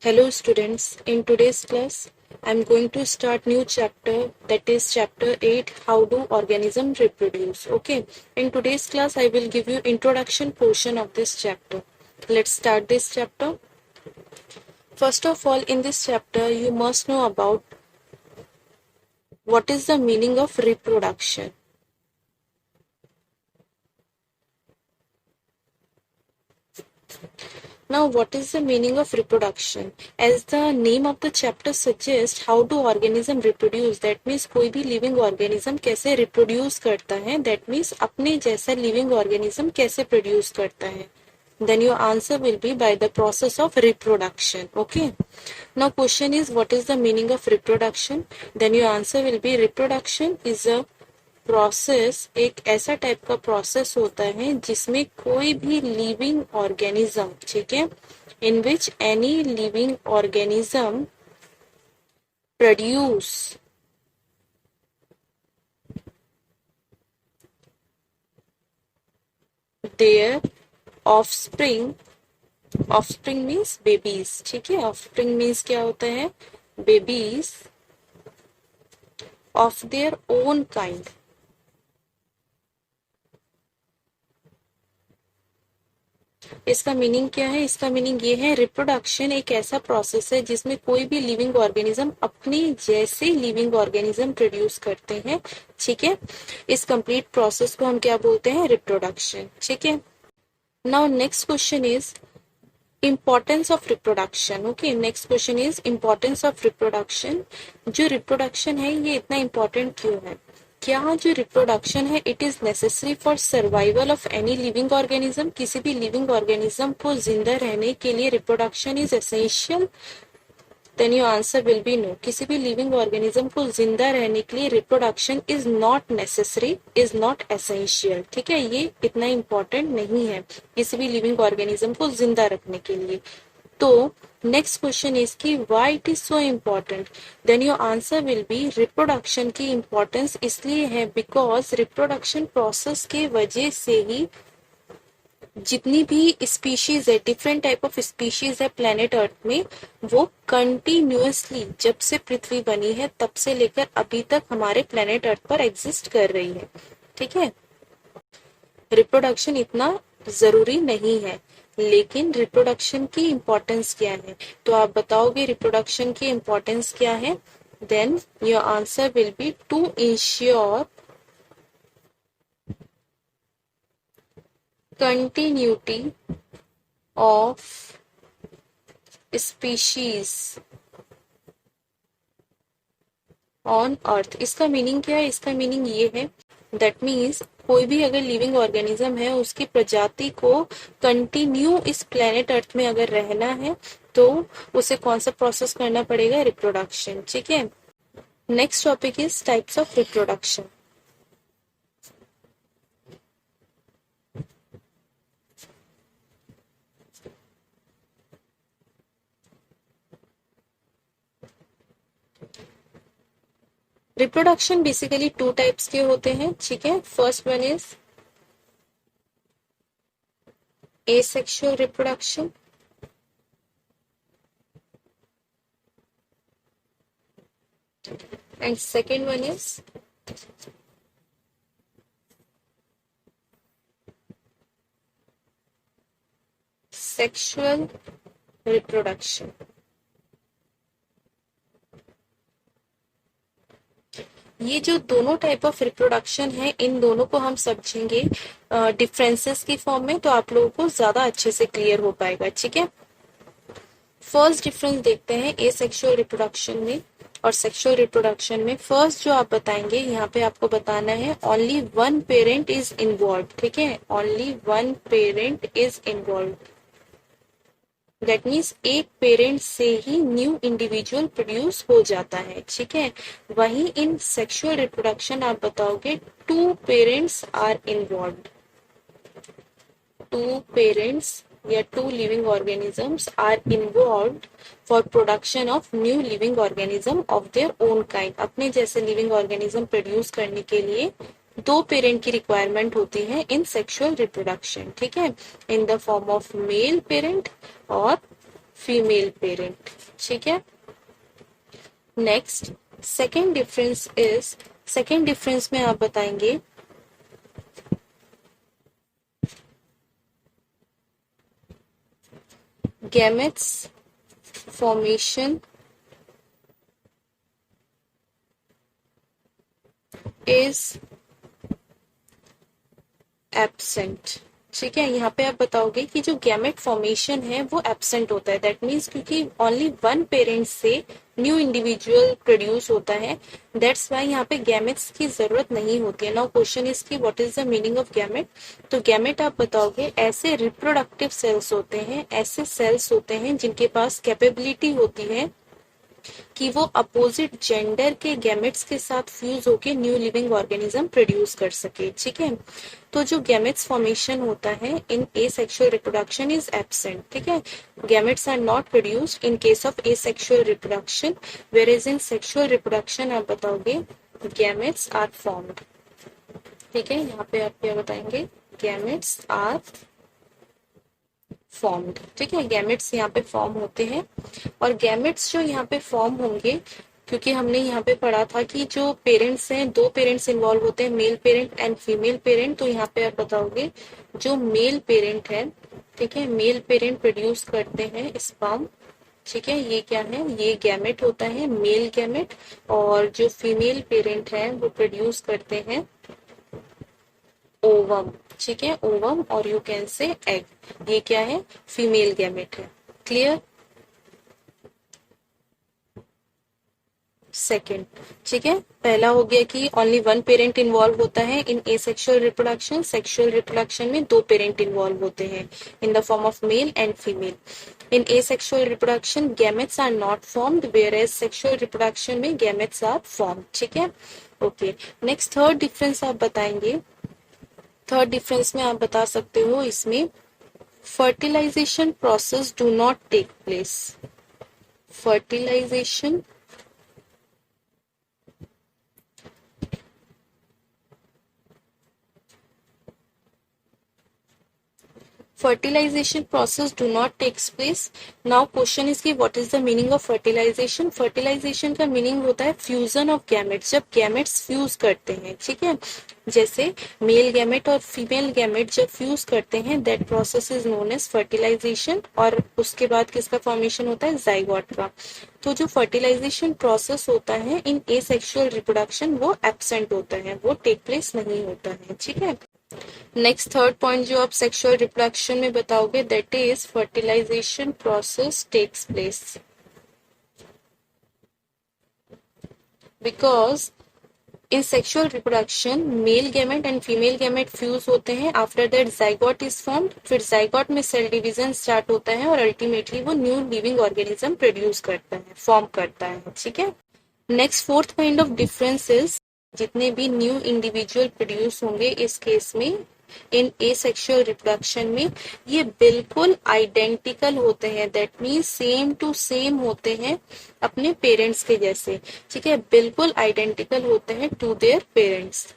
Hello students, in today's class I am going to start new chapter, that is chapter 8, how do organism reproduce. Okay, in today's class I will give you introduction portion of this chapter. Let's start this chapter. First of all, in this chapter you must know about what is the meaning of reproduction. Now, what is the meaning of reproduction? As the name of the chapter suggests, how do organism reproduce? That means कोई भी living organism कैसे reproduce करता है? That means अपने जैसा living organism कैसे produce करता है? Then your answer will be by the process of reproduction. Okay. Now question is, what is the meaning of reproduction? Then your answer will be reproduction is a process, एक ऐसा type का process होता है जिसमें कोई भी living organism, ठीक है, in which any living organism produce their offspring. Offspring means babies, ठीक है. ऑफस्प्रिंग मीन्स क्या होता है? Babies of their own kind. इसका मीनिंग क्या है? इसका मीनिंग ये है, रिप्रोडक्शन एक ऐसा प्रोसेस है जिसमें कोई भी लिविंग ऑर्गेनिज्म अपने जैसे लिविंग ऑर्गेनिज्म प्रोड्यूस करते हैं, ठीक है. इस कंप्लीट प्रोसेस को हम क्या बोलते हैं? रिप्रोडक्शन, ठीक है. Now next question is importance of reproduction. Okay, next question is importance of reproduction. जो रिप्रोडक्शन है ये इतना इम्पोर्टेंट क्यों है? क्या जो रिप्रोडक्शन है it is necessary for survival of any living organism? किसी भी लिविंग ऑर्गेनिज्म को जिंदा रहने के लिए reproduction is essential? Then your answer will be no. किसी भी लिविंग ऑर्गेनिज्म को जिंदा रहने के लिए reproduction is not necessary, is not essential, ठीक है. ये इतना इम्पोर्टेंट नहीं है किसी भी लिविंग ऑर्गेनिज्म को जिंदा रखने के लिए. तो नेक्स्ट क्वेश्चन इज कि why it is so important. Then your answer will be reproduction की इम्पोर्टेंस इसलिए है बिकॉज रिप्रोडक्शन प्रोसेस के वजह से ही जितनी भी स्पीशीज है, डिफरेंट टाइप ऑफ स्पीशीज है प्लेनेट अर्थ में, वो कंटिन्यूअसली जब से पृथ्वी बनी है तब से लेकर अभी तक हमारे प्लेनेट अर्थ पर एग्जिस्ट कर रही है, ठीक है. रिप्रोडक्शन इतना जरूरी नहीं है, लेकिन रिप्रोडक्शन की इम्पोर्टेंस क्या है? तो आप बताओगे रिप्रोडक्शन की इम्पोर्टेंस क्या है? Then your answer will be to ensure continuity of species on earth. इसका मीनिंग क्या है? इसका मीनिंग ये है, दैट मीन्स कोई भी अगर लिविंग ऑर्गेनिज्म है उसकी प्रजाति को कंटिन्यू इस प्लेनेट अर्थ में अगर रहना है तो उसे कौन सा प्रोसेस करना पड़ेगा? रिप्रोडक्शन, ठीक है. Next topic is types of reproduction. Reproduction basically two types के होते हैं, ठीक है. First one is asexual reproduction, and second one is sexual reproduction. ये जो दोनों टाइप ऑफ रिप्रोडक्शन है इन दोनों को हम समझेंगे डिफरेंसेस की फॉर्म में, तो आप लोगों को ज्यादा अच्छे से क्लियर हो पाएगा, ठीक है. फर्स्ट डिफरेंस देखते हैं एसेक्सुअल रिप्रोडक्शन में और सेक्सुअल रिप्रोडक्शन में. फर्स्ट जो आप बताएंगे, यहाँ पे आपको बताना है only one parent is involve, ठीक है. Only one parent is involve. That means एक पेरेंट से ही न्यू इंडिविजुअल प्रोड्यूस हो जाता है, ठीक है. वहीं इन सेक्सुअल रिप्रोडक्शन आप बताओगे two parents are involve. Two parents या two living organisms are involve for production of new living organism of their own kind. अपने जैसे लिविंग ऑर्गेनिज्म प्रोड्यूस करने के लिए दो पेरेंट की रिक्वायरमेंट होती है इन सेक्सुअल रिप्रोडक्शन, ठीक है. In the form of male parent और फीमेल पेरेंट। ठीक है। नेक्स्ट सेकेंड डिफरेंस में आप बताएंगे गैमेट्स फॉर्मेशन इज एब्सेंट। ठीक है, यहाँ पे आप बताओगे कि जो गैमेट फॉर्मेशन है वो एब्सेंट होता है। दैट मीन्स क्योंकि ओनली वन पेरेंट से न्यू इंडिविजुअल प्रोड्यूस होता है, दैट्स वाई यहाँ पे गैमेट्स की जरूरत नहीं होती है। नाउ क्वेश्चन इज की what is the meaning of gamete. तो गैमेट आप बताओगे ऐसे रिप्रोडक्टिव सेल्स होते हैं, ऐसे सेल्स होते हैं जिनके पास कैपेबिलिटी होती है कि वो अपोजिट जेंडर के गैमेट्स के साथ फ्यूज होके न्यू लिविंग ऑर्गेनिज्म प्रोड्यूस कर सके। ठीक है, तो जो गैमेट्स फॉर्मेशन होता है in asexual reproduction is absent. ठीक है, gametes are not produced in case of asexual reproduction, where is in sexual reproduction आप बताओगे गैमेट्स आर फॉर्म्ड। ठीक है, यहाँ पे आप क्या बताएंगे, गैमेट्स आर फॉर्म्ड। ठीक है, गैमेट्स यहाँ पे फॉर्म होते हैं। और गैमेट्स जो यहाँ पे फॉर्म होंगे, क्योंकि हमने यहाँ पे पढ़ा था कि जो पेरेंट्स हैं, दो पेरेंट्स इन्वॉल्व होते हैं, male parent and female parent. तो यहाँ पे आप बताओगे जो मेल पेरेंट है, ठीक है, मेल पेरेंट प्रोड्यूस करते हैं स्पर्म। ठीक है, ये क्या है, ये गैमेट होता है, मेल गैमेट। और जो फीमेल पेरेंट है वो प्रोड्यूस करते हैं ओवम। ठीक है, ओवम और यू कैन से एग। ये क्या है, फीमेल गैमेट है। क्लियर। सेकेंड, ठीक है, पहला हो गया कि ओनली वन पेरेंट इन्वॉल्व होता है in asexual reproduction. Sexual reproduction में दो पेरेंट इन्वॉल्व होते हैं in the form of male and female. In asexual reproduction gametes are not formed, whereas sexual reproduction में gametes are formed। ठीक है, okay. Next third difference आप बताएंगे। Third difference में आप बता सकते हो इसमें fertilization process do not take place। fertilization fertilization process do not takes place। now question is कि what is the meaning of fertilization। fertilization का meaning होता है fusion of gametes, जब gametes fuse करते हैं। ठीक है, जैसे मेल गैमेट और फीमेल गैमेट जब फ्यूज करते हैं, that process is known as fertilisation. और उसके बाद किसका फॉर्मेशन होता है, जाइगोट का। तो जो फर्टिलाइजेशन प्रोसेस होता है इन एसेक्सुअल रिप्रोडक्शन वो एब्सेंट होता है, वो टेक प्लेस नहीं होता है। ठीक है, नेक्स्ट थर्ड पॉइंट जो आप सेक्सुअल रिप्रोडक्शन में बताओगे, that is fertilisation process takes place because in sexual reproduction male gamete and female gamete fuse होते हैं। After that zygote is formed, फिर जाइगोट में सेल डिवीजन स्टार्ट होता है और अल्टीमेटली वो न्यू लिविंग ऑर्गेनिज्म प्रोड्यूस करता है, फॉर्म करता है। ठीक है, next fourth kind of difference is जितने भी न्यू इंडिविजुअल प्रोड्यूस होंगे इस केस में इन एसेक्सुअल रिप्रोडक्शन में, ये बिल्कुल आइडेंटिकल होते हैं। That means same to same होते हैं अपने पेरेंट्स के जैसे। ठीक है, बिल्कुल आइडेंटिकल होते हैं टू देयर पेरेंट्स,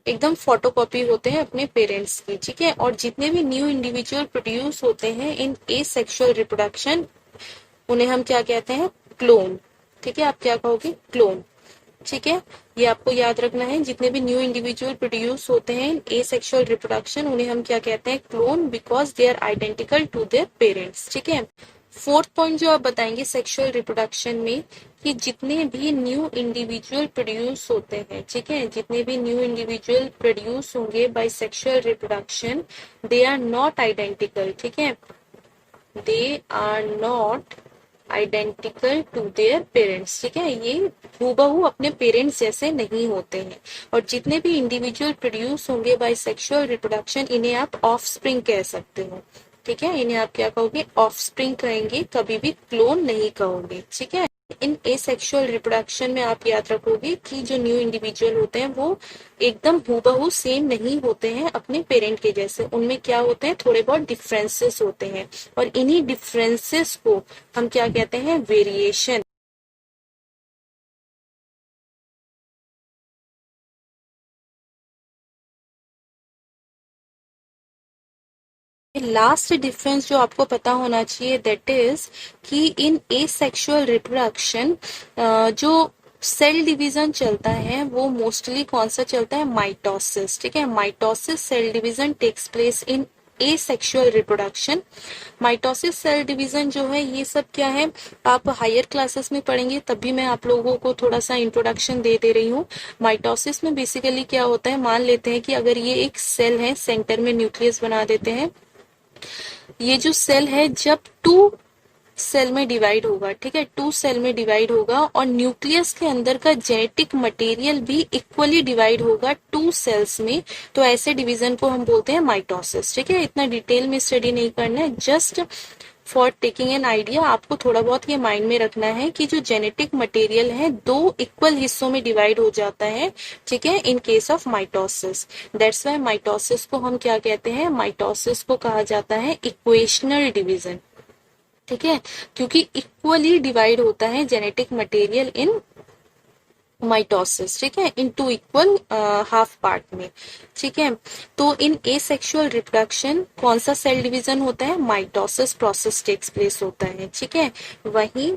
एकदम फोटोकॉपी होते हैं अपने पेरेंट्स की। ठीक है, और जितने भी न्यू इंडिविजुअल प्रोड्यूस होते हैं इन एसेक्सुअल रिप्रोडक्शन, उन्हें हम क्या कहते हैं, क्लोन। ठीक है, आप क्या कहोगे, क्लोन। ठीक है, ये आपको याद रखना है, जितने भी न्यू इंडिविजुअल प्रोड्यूस होते हैं एसेक्सुअल रिप्रोडक्शन, उन्हें हम क्या कहते हैं, clone, because they are identical to their parents. ठीक है, फोर्थ पॉइंट जो आप बताएंगे सेक्सुअल रिप्रोडक्शन में, कि जितने भी न्यू इंडिविजुअल प्रोड्यूस होते हैं, ठीक है, जितने भी न्यू इंडिविजुअल प्रोड्यूस होंगे by sexual reproduction, they are not identical. ठीक है, they are not identical to their parents. ठीक है, ये हूबहू अपने पेरेंट्स जैसे नहीं होते हैं। और जितने भी इंडिविजुअल प्रोड्यूस होंगे बाय सेक्सुअल रिप्रोडक्शन, इन्हें आप ऑफस्प्रिंग कह सकते हो। ठीक है, इन्हें आप क्या कहोगे, ऑफस्प्रिंग कहेंगे, कभी भी क्लोन नहीं कहोगे। ठीक है, इन एसेक्सुअल रिप्रोडक्शन में आप याद रखोगे कि जो न्यू इंडिविजुअल होते हैं वो एकदम हूबहू सेम नहीं होते हैं अपने पेरेंट के जैसे, उनमें क्या होते हैं, थोड़े बहुत डिफरेंसेस होते हैं। और इन्हीं डिफरेंसेस को हम क्या कहते हैं, वेरिएशन। लास्ट डिफरेंस जो आपको पता होना चाहिए दैट इज कि इन एसेक्सुअल रिप्रोडक्शन जो सेल डिवीजन चलता है वो मोस्टली कौन सा चलता है, माइटोसिस। ठीक है, mitosis cell division takes place in asexual reproduction. Mitosis cell division जो है ये सब क्या है, आप हायर क्लासेस में पढ़ेंगे, तभी मैं आप लोगों को थोड़ा सा इंट्रोडक्शन दे रही हूँ। माइटोसिस में बेसिकली क्या होता है, मान लेते हैं कि अगर ये एक सेल है, सेंटर में न्यूक्लियस बना देते हैं, ये जो सेल है जब टू सेल में डिवाइड होगा, ठीक है, टू सेल में डिवाइड होगा और न्यूक्लियस के अंदर का जेनेटिक मटेरियल भी इक्वली डिवाइड होगा टू सेल्स में, तो ऐसे डिवीजन को हम बोलते हैं माइटोसिस। ठीक है, इतना डिटेल में स्टडी नहीं करना है, just for taking an idea आपको थोड़ा बहुत ये माइंड में रखना है कि जो जेनेटिक मटेरियल है दो इक्वल हिस्सों में डिवाइड हो जाता है, ठीक है, इन case of mitosis. That's why mitosis को हम क्या कहते हैं, माइटोसिस को कहा जाता है इक्वेशनल डिवीजन। ठीक है, क्योंकि इक्वली डिवाइड होता है जेनेटिक मटेरियल इन माइटोसिस, ठीक है, इन टू इक्वल हाफ पार्ट में। ठीक है, तो इन एसेक्सुअल रिप्रोडक्शन कौन सा सेल डिवीजन होता है, माइटोसिस प्रोसेस टेक्स प्लेस होता है। ठीक है, वहीं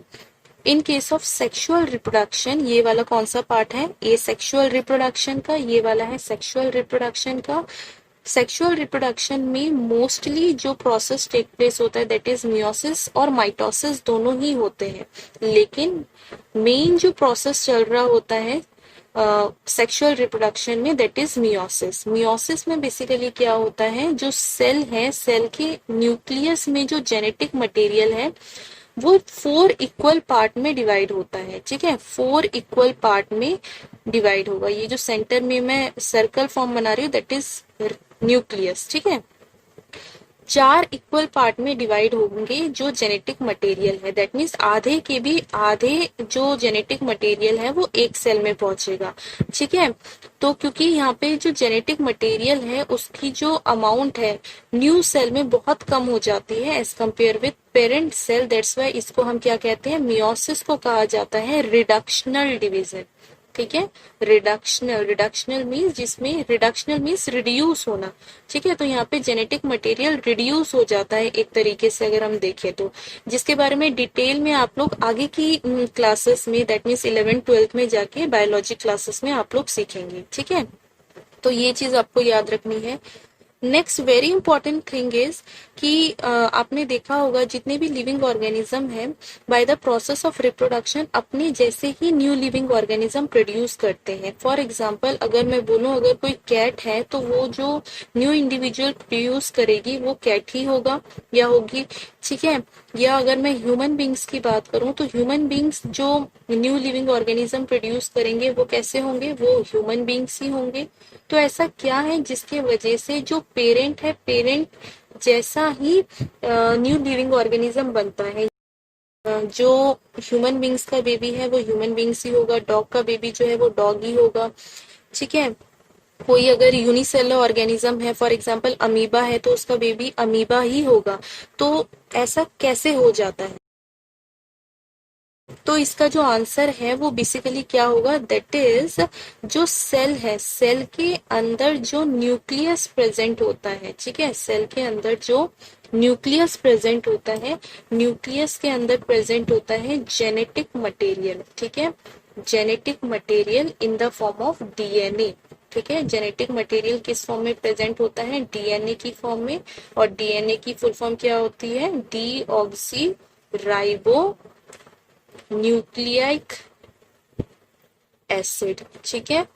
इन केस ऑफ सेक्सुअल रिप्रोडक्शन ये वाला कौन सा पार्ट है, एसेक्सुअल रिप्रोडक्शन का, ये वाला है सेक्सुअल रिप्रोडक्शन का। सेक्सुअल रिप्रोडक्शन में मोस्टली जो प्रोसेस टेक प्लेस होता है दैट इज मियोसिस और माइटोसिस दोनों ही होते हैं, लेकिन मेन जो प्रोसेस चल रहा होता है सेक्सुअल रिप्रोडक्शन में दैट इज मियोसिस। मियोसिस में बेसिकली क्या होता है, जो सेल है, सेल के न्यूक्लियस में जो जेनेटिक मटेरियल है वो 4 इक्वल पार्ट में डिवाइड होता है। ठीक है, 4 इक्वल पार्ट में डिवाइड होगा। ये जो सेंटर में मैं सर्कल फॉर्म बना रही हूँ दैट इज न्यूक्लियस। ठीक है, 4 इक्वल पार्ट में डिवाइड होंगे जो जेनेटिक मटेरियल है, दैट मीन्स आधे के भी आधे जो जेनेटिक मटेरियल है वो एक सेल में पहुंचेगा। ठीक है, तो क्योंकि यहाँ पे जो जेनेटिक मटेरियल है उसकी जो अमाउंट है न्यू सेल में बहुत कम हो जाती है as compare with parent cell, that's why इसको हम क्या कहते हैं, मियोसिस को कहा जाता है रिडक्शनल डिवीजन। ठीक है, रिडक्शनल, रिडक्शनल मीन्स जिसमें, रिडक्शनल मीन्स रिड्यूस होना। ठीक है, तो यहाँ पे जेनेटिक मटेरियल रिड्यूस हो जाता है एक तरीके से अगर हम देखें तो, जिसके बारे में डिटेल में आप लोग आगे की क्लासेस में दैट मीन्स 11th 12th में जाके बायोलॉजी क्लासेस में आप लोग सीखेंगे। ठीक है, तो ये चीज आपको याद रखनी है। Next very important thing is कि आपने देखा होगा जितने भी लिविंग ऑर्गेनिज्म है by the process of reproduction अपने जैसे ही न्यू लिविंग ऑर्गेनिज्म प्रोड्यूस करते हैं। फॉर एग्जांपल अगर मैं बोलूं अगर कोई कैट है तो वो जो न्यू इंडिविजुअल प्रोड्यूस करेगी वो कैट ही होगा या होगी। ठीक है, या अगर मैं ह्यूमन बींग्स की बात करूं तो ह्यूमन बींग्स जो न्यू लिविंग ऑर्गेनिज्म प्रोड्यूस करेंगे वो कैसे होंगे, वो ह्यूमन बींग्स ही होंगे। तो ऐसा क्या है जिसके वजह से जो पेरेंट है, पेरेंट जैसा ही न्यू लिविंग ऑर्गेनिज्म बनता है। जो ह्यूमन बींग्स का बेबी है वो ह्यूमन बींग्स ही होगा, डॉग का बेबी जो है वो डॉग ही होगा। ठीक है, कोई अगर यूनिसेलर ऑर्गेनिज्म है फॉर एग्जांपल अमीबा है तो उसका बेबी अमीबा ही होगा। तो ऐसा कैसे हो जाता है, तो इसका जो आंसर है वो बेसिकली क्या होगा, दैट इज जो सेल है, सेल के अंदर जो न्यूक्लियस प्रेजेंट होता है। ठीक है, सेल के अंदर जो न्यूक्लियस प्रेजेंट होता है, न्यूक्लियस के अंदर प्रेजेंट होता है जेनेटिक मटेरियल। ठीक है, genetic material in the form of DNA. ठीक है, जेनेटिक मटेरियल किस फॉर्म में प्रेजेंट होता है, डीएनए की फॉर्म में, और डीएनए की फुल फॉर्म क्या होती है, डीऑक्सी राइबो न्यूक्लिक एसिड। ठीक है,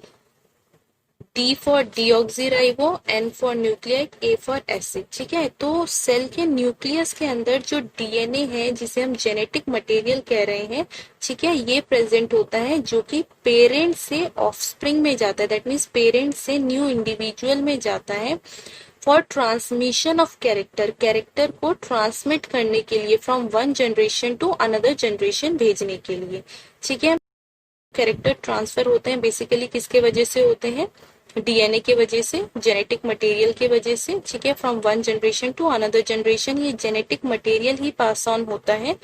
D for deoxyribo, N for nucleic, A for acid. ठीक है, तो सेल के न्यूक्लियस के अंदर जो डीएनए है जिसे हम जेनेटिक मटेरियल कह रहे हैं, ठीक है, ये प्रेजेंट होता है जो कि पेरेंट से ऑफस्प्रिंग में जाता है, दैट मीन्स पेरेंट से न्यू इंडिविजुअल में जाता है for transmission of character, character को ट्रांसमिट करने के लिए, from one generation to another generation भेजने के लिए। ठीक है, कैरेक्टर ट्रांसफर होते हैं बेसिकली किसके वजह से होते हैं, डीएनए के वजह से, जेनेटिक मटेरियल के वजह से। ठीक है, from one generation to another generation ये जेनेटिक मटेरियल ही पास ऑन होता है,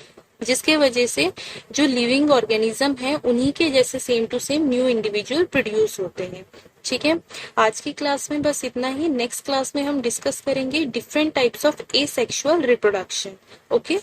जिसके वजह से जो लिविंग ऑर्गेनिज्म है उन्हीं के जैसे same to same new individual produce होते हैं। ठीक है, आज की क्लास में बस इतना ही। नेक्स्ट क्लास में हम डिस्कस करेंगे different types of asexual reproduction. Okay.